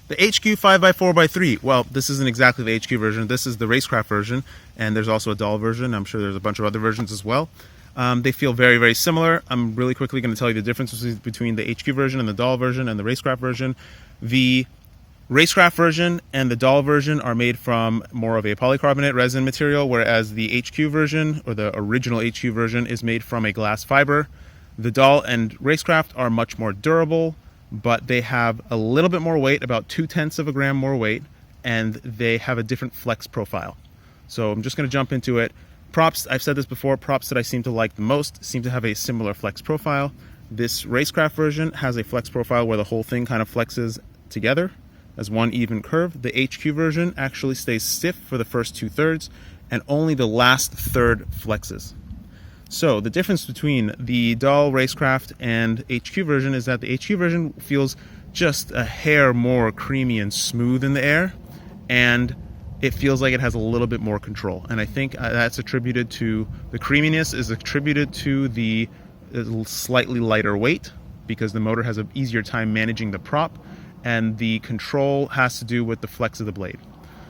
The HQ 5x4x3. Well, this isn't exactly the HQ version. This is the Racecraft version, and there's also a doll version. I'm sure there's a bunch of other versions as well. They feel very, very similar. I'm really quickly going to tell you the differences between the HQ version and the doll version and the Racecraft version. The Racecraft version and the doll version are made from more of a polycarbonate resin material, whereas the HQ version, or the original HQ version, is made from a glass fiber. The doll and Racecraft are much more durable, but they have a little bit more weight, about 0.2 of a gram more weight, and they have a different flex profile. So I'm just going to jump into it. Props, I've said this before, props that I seem to like the most seem to have a similar flex profile. This Racecraft version has a flex profile where the whole thing kind of flexes together as one even curve. The HQ version actually stays stiff for the first 2/3, and only the last third flexes. So the difference between the doll Racecraft and HQ version is that the HQ version feels just a hair more creamy and smooth in the air, and it feels like it has a little bit more control. And I think that's attributed to, the creaminess is attributed to the slightly lighter weight, because the motor has an easier time managing the prop, and the control has to do with the flex of the blade.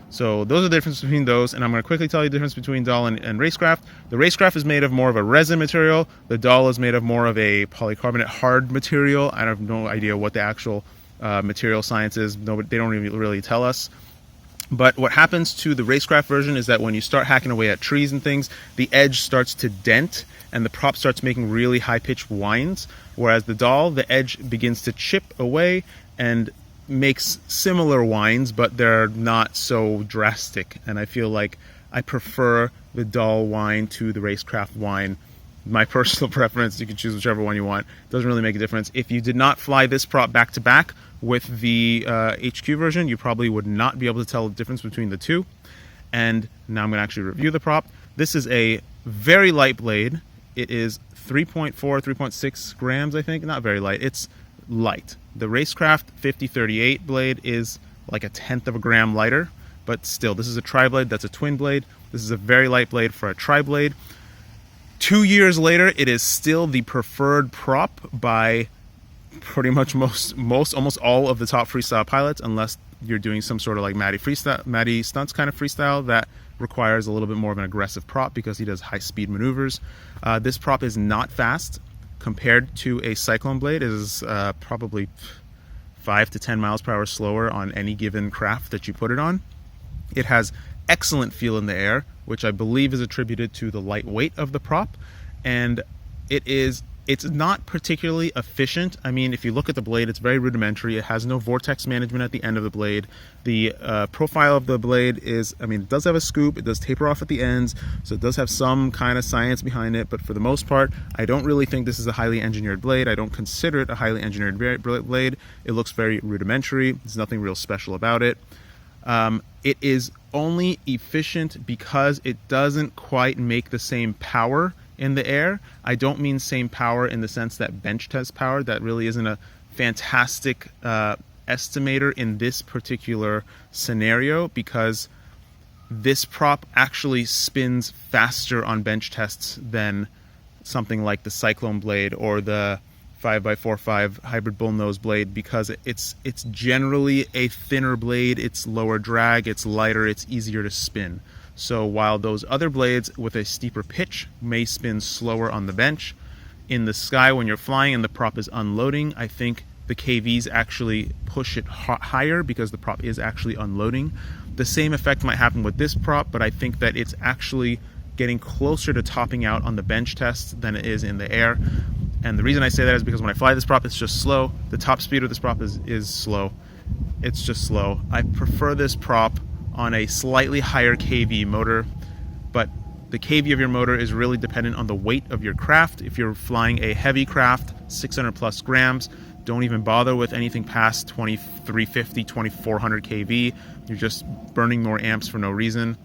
So those are the differences between those, and I'm going to quickly tell you the difference between doll and Racecraft. The Racecraft is made of more of a resin material. The doll is made of more of a polycarbonate hard material. I have no idea what the actual material science is. Nobody, they don't really tell us. But what happens to the Racecraft version is that when you start hacking away at trees and things, the edge starts to dent and the prop starts making really high-pitched whines, whereas the doll, the edge begins to chip away and makes similar whines, but they're not so drastic. And I feel like I prefer the doll whine to the Racecraft whine. My personal preference, you can choose whichever one you want. Doesn't really make a difference. If you did not fly this prop back to back with the HQ version, you probably would not be able to tell the difference between the two. And now I'm going to actually review the prop. This is a very light blade. It is 3.4, 3.6 grams, I think. Not very light. It's light. The Racecraft 5038 blade is like 1/10 of a gram lighter, but still, this is a tri-blade. That's a twin blade. This is a very light blade for a tri-blade. 2 years later, it is still the preferred prop by pretty much almost all of the top freestyle pilots, unless you're doing some sort of like Matty Stunts kind of freestyle that requires a little bit more of an aggressive prop because he does high speed maneuvers. This prop is not fast. Compared to a Cyclone blade, it is probably 5 to 10 miles per hour slower on any given craft that you put it on. It has excellent feel in the air, which I believe is attributed to the light weight of the prop, and it's not particularly efficient. I mean, if you look at the blade, it's very rudimentary. It has no vortex management at the end of the blade. The profile of the blade is, I mean, it does have a scoop. It does taper off at the ends, so it does have some kind of science behind it. But for the most part, I don't really think this is a highly engineered blade. I don't consider it a highly engineered blade. It looks very rudimentary. There's nothing real special about it. It is only efficient because it doesn't quite make the same power in the air. I don't mean same power in the sense that bench test power. That really isn't a fantastic estimator in this particular scenario, because this prop actually spins faster on bench tests than something like the Cyclone blade or the 5x45 hybrid bullnose blade, because it's generally a thinner blade. It's lower drag, it's lighter, it's easier to spin. So while those other blades with a steeper pitch may spin slower on the bench, in the sky when you're flying and the prop is unloading, I think the KVs actually push it higher because the prop is actually unloading. The same effect might happen with this prop, but I think that it's actually getting closer to topping out on the bench test than it is in the air. And the reason I say that is because when I fly this prop, it's just slow. The top speed of this prop is slow. It's just slow. I prefer this prop on a slightly higher KV motor, but the KV of your motor is really dependent on the weight of your craft. If you're flying a heavy craft, 600 plus grams, don't even bother with anything past 2350, 2400 KV. You're just burning more amps for no reason.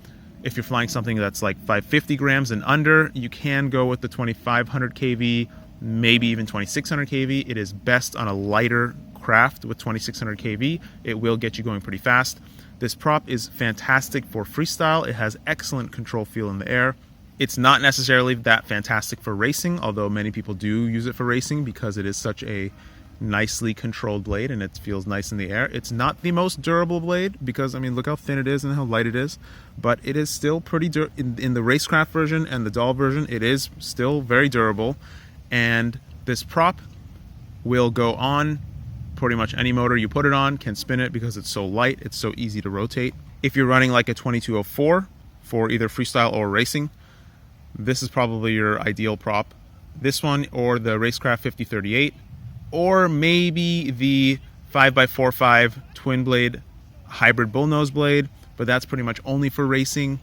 If you're flying something that's like 550 grams and under, you can go with the 2500 KV, maybe even 2600 KV. It is best on a lighter craft with 2600 KV. It will get you going pretty fast. This prop is fantastic for freestyle. It has excellent control feel in the air. It's not necessarily that fantastic for racing, although many people do use it for racing because it is such a nicely controlled blade, and it feels nice in the air. It's not the most durable blade because, I mean, look how thin it is and how light it is, but it is still pretty in the Racecraft version and the Doll version. It is still very durable, and this prop will go on pretty much any motor you put it on, can spin it because it's so light, it's so easy to rotate. If you're running like a 2204 for either freestyle or racing, this is probably your ideal prop. This one or the Racecraft 5038, or maybe the 5x45 twin blade hybrid bullnose blade, but that's pretty much only for racing.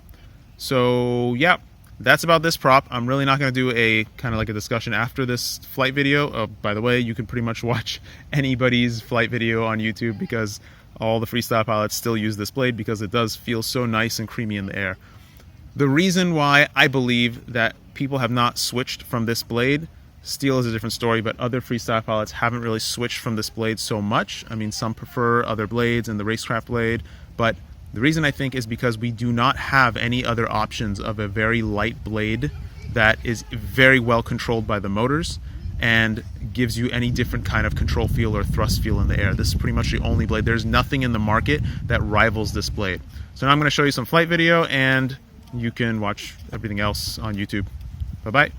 So yeah, that's about this prop. I'm really not going to do a kind of like a discussion after this flight video. By the way, you can pretty much watch anybody's flight video on YouTube because all the freestyle pilots still use this blade because it does feel so nice and creamy in the air. The reason why I believe that people have not switched from this blade, steel is a different story, but other freestyle pilots haven't really switched from this blade so much. I mean, some prefer other blades and the Racecraft blade, but the reason I think is because we do not have any other options of a very light blade that is very well controlled by the motors and gives you any different kind of control feel or thrust feel in the air. This is pretty much the only blade. There's nothing in the market that rivals this blade. So now I'm going to show you some flight video, and you can watch everything else on YouTube. Bye-bye.